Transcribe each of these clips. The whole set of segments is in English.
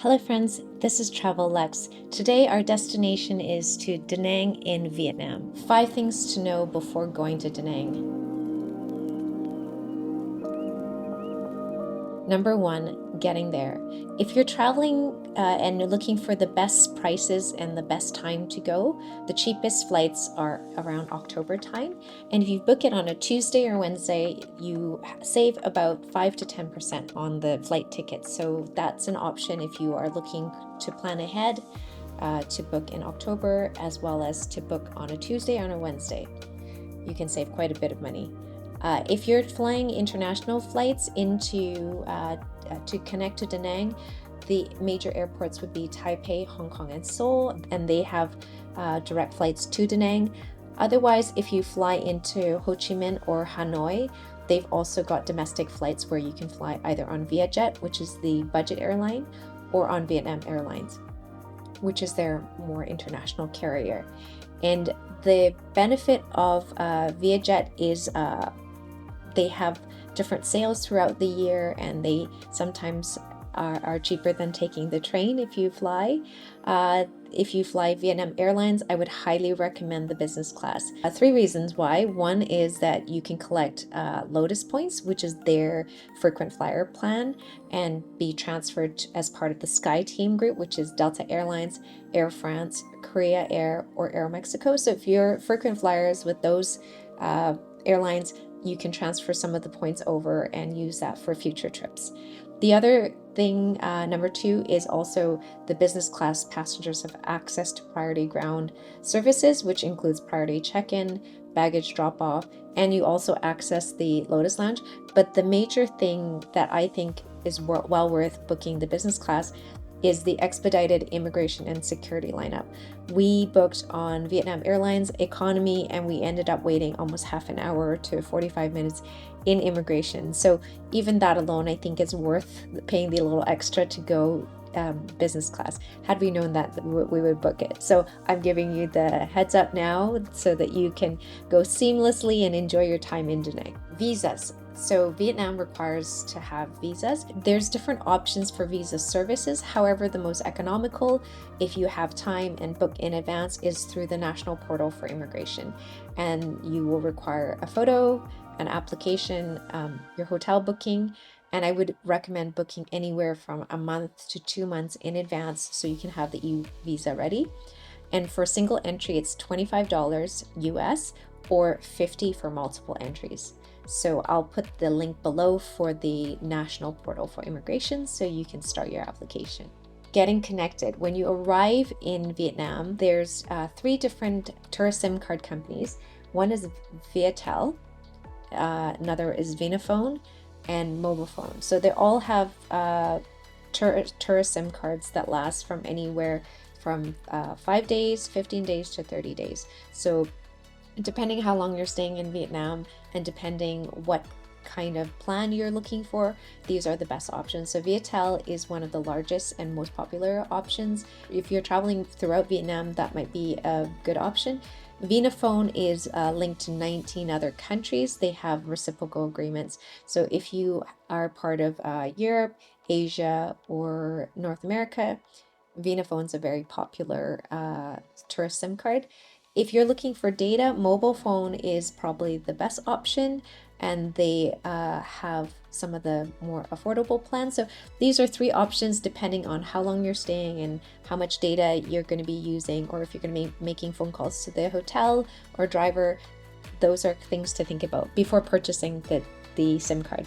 Hello friends, this is Travellux. Today our destination is to Danang in Vietnam. 5 things to know before going to Danang. Number 1, getting there. If you're traveling and you're looking for the best prices and the best time to go, the cheapest flights are around October time. And if you book it on a Tuesday or Wednesday, you save about 5 to 10% on the flight tickets. So that's an option if you are looking to plan ahead to book in October, as well as to book on a Tuesday or on a Wednesday. You can save quite a bit of money. If you're flying international flights to connect to Danang, the major airports would be Taipei, Hong Kong, and Seoul, and they have direct flights to Danang. Otherwise, if you fly into Ho Chi Minh or Hanoi, they've also got domestic flights where you can fly either on Vietjet, which is the budget airline, or on Vietnam Airlines, which is their more international carrier. And the benefit of Vietjet is they have different sales throughout the year, and they sometimes are cheaper than taking the train if you fly. If you fly Vietnam Airlines, I would highly recommend the business class. 3 reasons why. One is that you can collect Lotus points, which is their frequent flyer plan, and be transferred as part of the Sky Team group, which is Delta Airlines, Air France, Korea Air, or Air Mexico. So if you're frequent flyers with those airlines, you can transfer some of the points over and use that for future trips. The other thing, number 2, is also the business class passengers have access to priority ground services, which includes priority check-in, baggage drop-off, and you also access the Lotus Lounge. But the major thing that I think is well worth booking the business class is the expedited immigration and security lineup. We booked on Vietnam Airlines economy, and we ended up waiting almost half an hour to 45 minutes in immigration. So even that alone, I think is worth paying the little extra to go business class. Had we known that, we would book it. So I'm giving you the heads up now so that you can go seamlessly and enjoy your time in Danang. Visas. So Vietnam requires to have visas. There's different options for visa services. However, the most economical, if you have time and book in advance, is through the National Portal for Immigration. And you will require a photo, an application, your hotel booking, and I would recommend booking anywhere from a month to 2 months in advance so you can have the e-visa ready. And for single entry, it's $25 US or $50 for multiple entries. So I'll put the link below for the National Portal for Immigration so you can start your application. Getting connected. When you arrive in Vietnam, there's 3 different tourist SIM card companies. One is Viettel, another is Vinaphone, and mobile phone. So they all have tourist SIM cards that last from anywhere from 5 days, 15 days to 30 days. So depending how long you're staying in Vietnam and depending what kind of plan you're looking for, these are the best options. So Viettel is one of the largest and most popular options. If you're traveling throughout Vietnam, that might be a good option. Vinaphone is linked to 19 other countries. They have reciprocal agreements. So if you are part of Europe, Asia, or North America, Vinaphone's a very popular tourist SIM card. If you're looking for data, mobile phone is probably the best option, and they have some of the more affordable plans. So these are 3 options depending on how long you're staying and how much data you're going to be using, or if you're going to be making phone calls to the hotel or driver. Those are things to think about before purchasing the SIM card.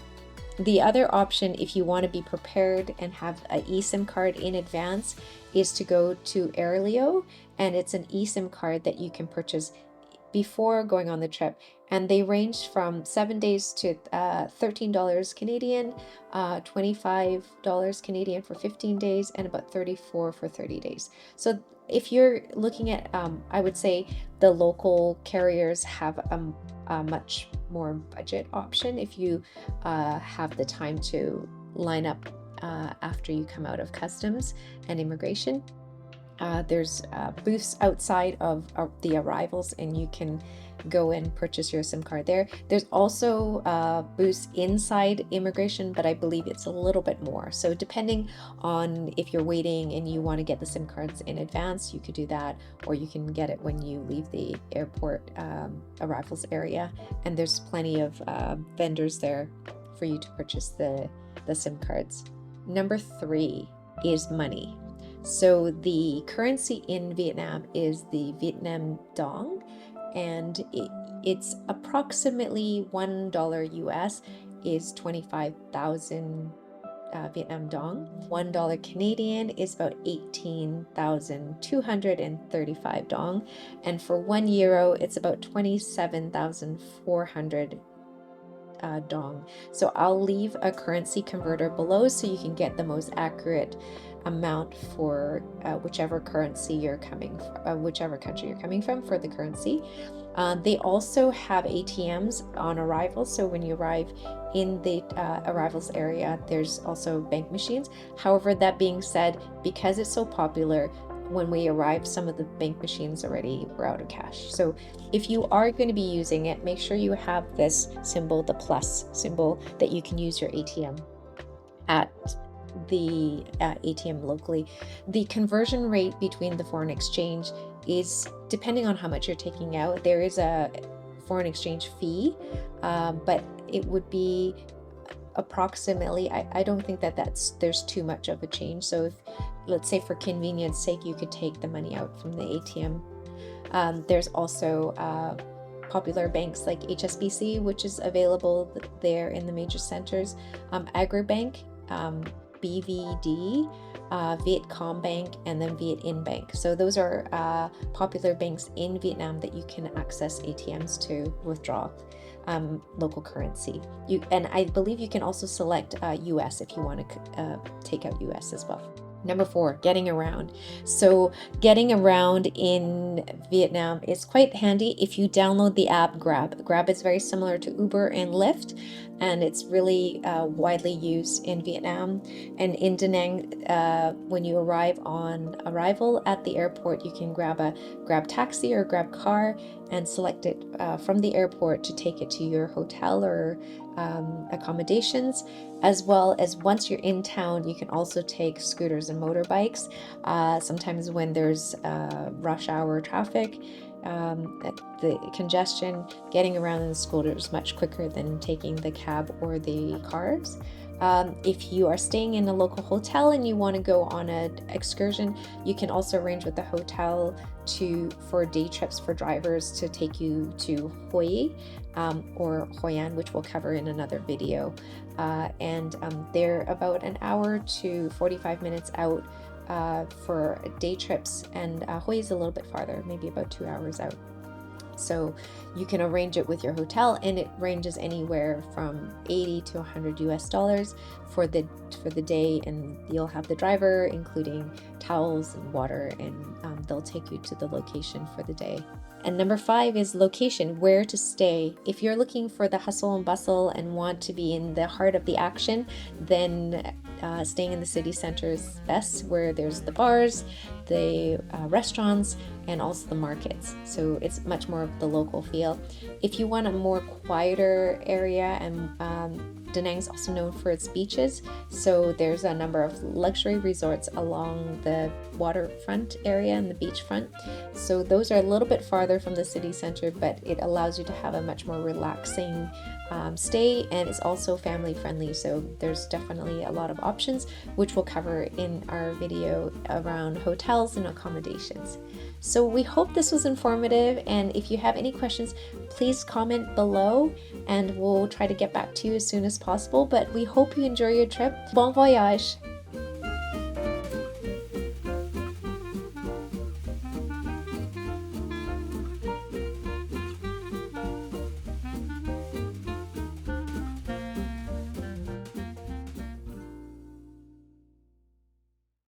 The other option, if you want to be prepared and have an eSIM card in advance, is to go to Airlio, and it's an eSIM card that you can purchase before going on the trip, and they range from 7 days to $13 Canadian, $25 Canadian for 15 days, and about $34 for 30 days. So if you're looking at, I would say the local carriers have a much more budget option if you have the time to line up after you come out of customs and immigration. There's booths outside of the arrivals, and you can go and purchase your SIM card there. There's also booths inside immigration, but I believe it's a little bit more. So depending on if you're waiting and you want to get the SIM cards in advance, you could do that, or you can get it when you leave the airport arrivals area. And there's plenty of vendors there for you to purchase the SIM cards. Number 3 is money. So the currency in Vietnam is the Vietnam Dong, and it's approximately $1 US is 25,000 Vietnam Dong. $1 Canadian is about 18,235 Dong, and for €1 it's about 27,400 Dong. So I'll leave a currency converter below so you can get the most accurate amount for whichever currency you're coming from, whichever country you're coming from for the currency. They also have ATMs on arrival, so when you arrive in the arrivals area, there's also bank machines. However, that being said, because it's so popular, when we arrived, some of the bank machines already were out of cash. So if you are going to be using it, make sure you have this symbol, the plus symbol, that you can use your ATM at the ATM locally. The conversion rate between the foreign exchange is depending on how much you're taking out. There is a foreign exchange fee, but it would be approximately, I don't think that there's too much of a change. So if, let's say for convenience sake, you could take the money out from the ATM. There's also popular banks like HSBC, which is available there in the major centers, Agribank, BVD, Vietcombank, and then Vietin Bank. So those are popular banks in Vietnam that you can access ATMs to withdraw local currency. And I believe you can also select US if you want to take out US as well. Number 4, getting around. So getting around in Vietnam is quite handy if you download the app Grab. Grab is very similar to Uber and Lyft, and it's really widely used in Vietnam. And in Da Nang, when you arrive on arrival at the airport, you can grab a Grab taxi or Grab car and select it from the airport to take it to your hotel or accommodations. As well as once you're in town, you can also take scooters and motorbikes. Sometimes when there's rush hour traffic, the congestion, getting around in the scooter is much quicker than taking the cab or the cars. If you are staying in a local hotel and you want to go on an excursion, you can also arrange with the hotel for day trips for drivers to take you to Hue or Hoi An, which we'll cover in another video. And they're about an hour to 45 minutes out for day trips, and Hue is a little bit farther, maybe about 2 hours out. So you can arrange it with your hotel, and it ranges anywhere from $80 to $100 US for the day, and you'll have the driver, including towels and water, and they'll take you to the location for the day. And number 5 is location, where to stay. If you're looking for the hustle and bustle and want to be in the heart of the action, then staying in the city center is best, where there's the bars, the restaurants, and also the markets. So it's much more of the local feel. If you want a more quieter area, and Da Nang's also known for its beaches, so there's a number of luxury resorts along the waterfront area and the beachfront. So those are a little bit farther from the city center, but it allows you to have a much more relaxing stay, and it's also family friendly. So there's definitely a lot of options, which we'll cover in our video around hotels and accommodations. So we hope this was informative, and if you have any questions, please comment below and we'll try to get back to you as soon as possible. But we hope you enjoy your trip. Bon voyage!